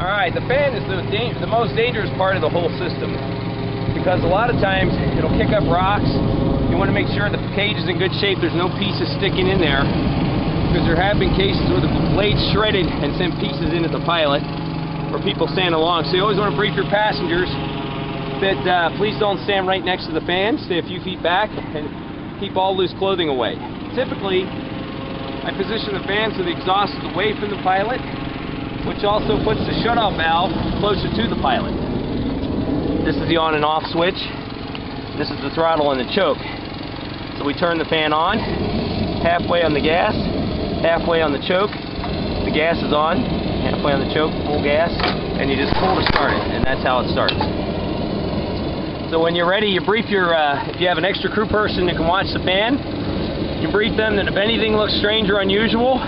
Alright, the fan is the most dangerous part of the whole system, because a lot of times it'll kick up rocks. You want to make sure the cage is in good shape, there's no pieces sticking in there, because there have been cases where the blade's shredded and sent pieces into the pilot, or people stand along. So you always want to brief your passengers that please don't stand right next to the fan, stay a few feet back, and keep all loose clothing away. Typically, I position the fan so the exhaust is away from the pilot, which also puts the shutoff valve closer to the pilot. This is the on and off switch. This is the throttle and the choke. So we turn the fan on, halfway on the gas, halfway on the choke. The gas is on, halfway on the choke, full gas, and you just pull to start it, and that's how it starts. So when you're ready, you brief your, if you have an extra crew person that can watch the fan, you brief them that if anything looks strange or unusual,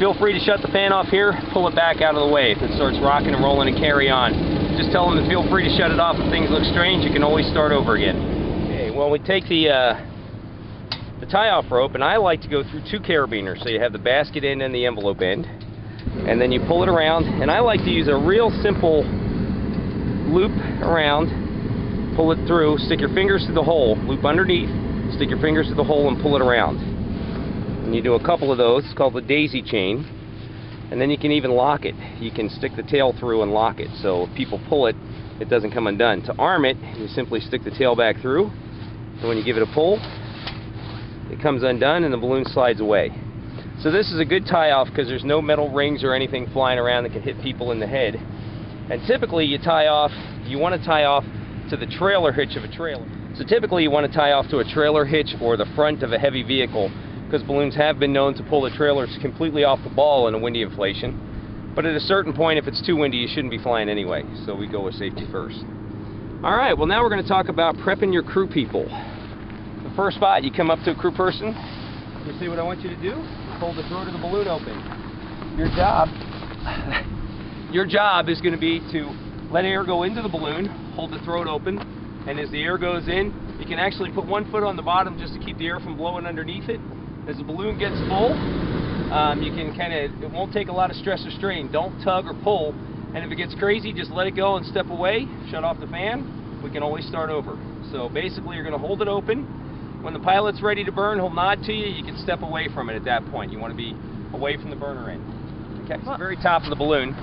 feel free to shut the fan off here, pull it back out of the way. If it starts rocking and rolling, and carry on. Just tell them to feel free to shut it off if things look strange. You can always start over again. Okay, well, we take the tie-off rope, and I like to go through two carabiners. So you have the basket end and the envelope end, and then you pull it around. And I like to use a real simple loop around, pull it through, stick your fingers through the hole, loop underneath, stick your fingers through the hole and pull it around. And you do a couple of those, it's called the daisy chain. And then you can even lock it. You can stick the tail through and lock it, so if people pull it, it doesn't come undone. To arm it, you simply stick the tail back through, and when you give it a pull, it comes undone and the balloon slides away. So this is a good tie-off because there's no metal rings or anything flying around that can hit people in the head. And typically you want to tie off to the trailer hitch of a trailer. So typically you want to tie off to a trailer hitch or the front of a heavy vehicle, because balloons have been known to pull the trailers completely off the ball in a windy inflation. But at a certain point, if it's too windy, you shouldn't be flying anyway, so we go with safety first. Alright, well now we're going to talk about prepping your crew people. The first spot, you come up to a crew person, you see what I want you to do? Hold the throat of the balloon open. Your job is going to be to let air go into the balloon, hold the throat open, and as the air goes in, you can actually put one foot on the bottom just to keep the air from blowing underneath it. As the balloon gets full, you can it won't take a lot of stress or strain. Don't tug or pull, and if it gets crazy, just let it go and step away, shut off the fan. We can always start over. So basically, you're going to hold it open. When the pilot's ready to burn, he'll nod to you. You can step away from it at that point. You want to be away from the burner end. Okay, it's the very top of the balloon.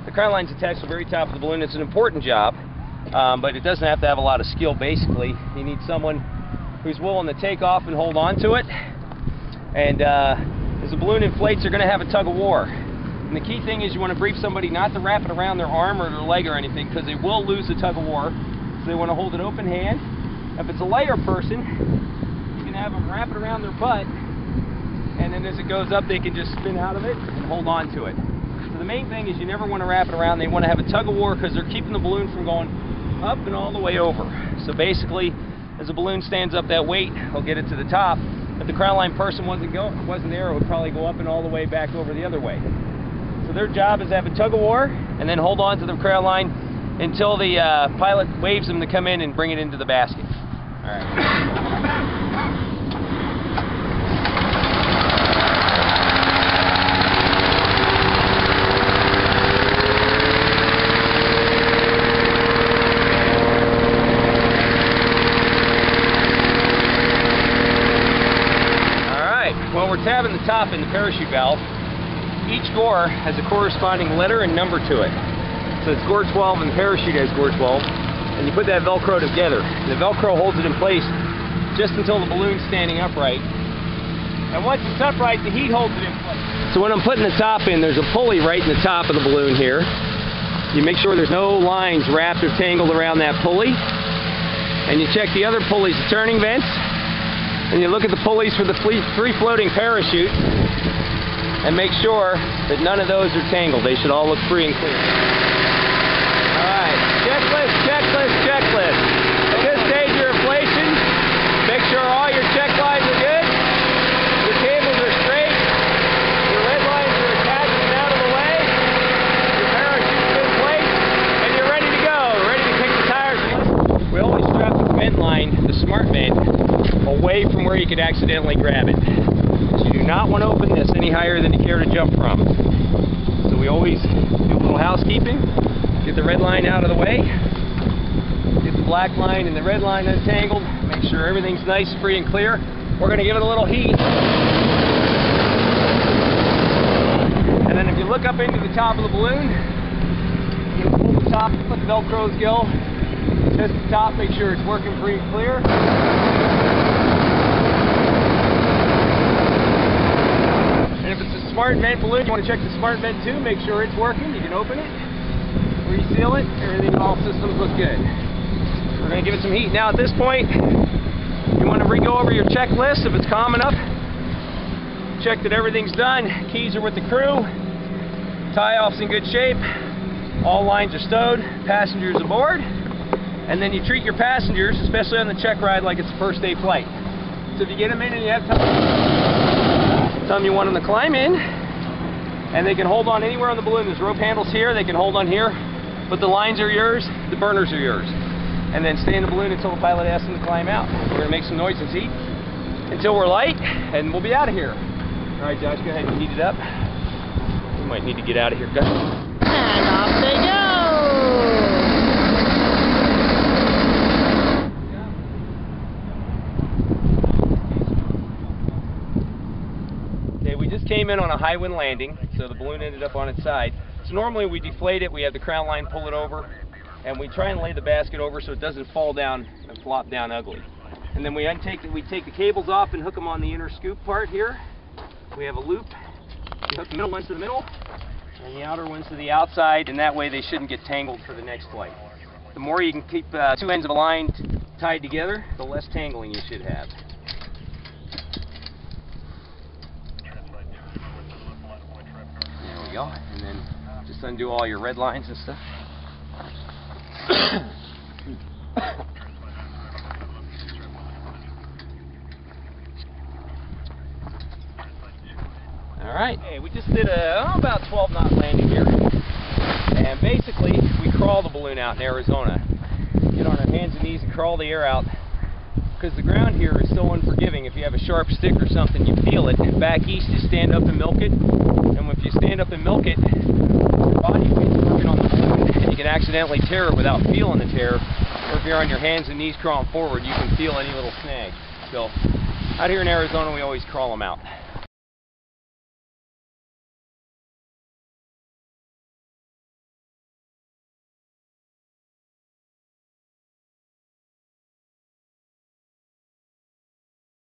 The crown line's attached to the very top of the balloon. It's an important job, but it doesn't have to have a lot of skill. Basically, you need someone who's willing to take off and hold on to it. And as the balloon inflates, you're going to have a tug of war. And the key thing is you want to brief somebody not to wrap it around their arm or their leg or anything, because they will lose the tug of war. So they want to hold an open hand. If it's a lighter person, you can have them wrap it around their butt, and then as it goes up, they can just spin out of it and hold on to it. So the main thing is you never want to wrap it around. They want to have a tug of war because they're keeping the balloon from going up and all the way over. So basically, as the balloon stands up that weight, they'll get it to the top. If the crown line person wasn't there, it would probably go up and all the way back over the other way. So their job is to have a tug of war and then hold on to the crown line until the pilot waves them to come in and bring it into the basket. All right. Well, we're tabbing the top in the parachute valve. Each gore has a corresponding letter and number to it. So it's gore 12 and the parachute has gore 12. And you put that Velcro together. And the Velcro holds it in place just until the balloon's standing upright. And once it's upright, the heat holds it in place. So when I'm putting the top in, there's a pulley right in the top of the balloon here. You make sure there's no lines wrapped or tangled around that pulley. And you check the other pulleys, the turning vents. And you look at the pulleys for the free floating parachute and make sure that none of those are tangled. They should all look free and clear. Alright, checklist, checklist, checklist. At this stage of your inflation, make sure all your check lines are good, your cables are straight, your lead lines are attached and out of the way, your parachute's in place, and you're ready to go, ready to kick the tires. We always strap the vent line, the smart vent, away from where you could accidentally grab it. So you do not want to open this any higher than you care to jump from. So we we always do a little housekeeping. Get the red line out of the way. Get the black line and the red line untangled. Make sure everything's nice, free, and clear. We're going to give it a little heat. And then if you look up into the top of the balloon, you pull the top, let the Velcros go. Test the top, make sure it's working free and clear. And if it's a smart vent balloon, you want to check the smart vent too, make sure it's working. You can open it, reseal it, everything, all systems look good. We're going to give it some heat. Now at this point, you want to re-go over your checklist if it's calm enough. Check that everything's done, keys are with the crew, tie-off's in good shape, all lines are stowed, passengers aboard, and then you treat your passengers, especially on the check ride, like it's a first day flight. So if you get them in and you have time, tell them you want them to climb in, and they can hold on anywhere on the balloon. There's rope handles here, they can hold on here, but the lines are yours, the burners are yours. And then stay in the balloon until the pilot asks them to climb out. We're going to make some noise and heat until we're light, and we'll be out of here. All right, Josh, go ahead and heat it up. We might need to get out of here. Go. And off they go! Okay, we just came in on a high wind landing, so the balloon ended up on its side. So normally we deflate it, we have the crown line pull it over, and we try and lay the basket over so it doesn't fall down and flop down ugly. And then we take the cables off and hook them on the inner scoop part here. We have a loop. We hook the middle ones to the middle and the outer ones to the outside, and that way they shouldn't get tangled for the next flight. The more you can keep two ends of a line tied together, the less tangling you should have. There we go. And then just undo all your red lines and stuff. Alright, hey, we just did about 12 knot landing here, and basically we crawl the balloon out in Arizona. Get on our hands and knees and crawl the air out, because the ground here is so unforgiving. If you have a sharp stick or something, you feel it. And back east, you stand up and milk it, and if you stand up and milk it, your body weight's working on the balloon, and you can accidentally tear it without feeling the tear. Or if you're on your hands and knees crawling forward, you can feel any little snag. So out here in Arizona, we always crawl them out.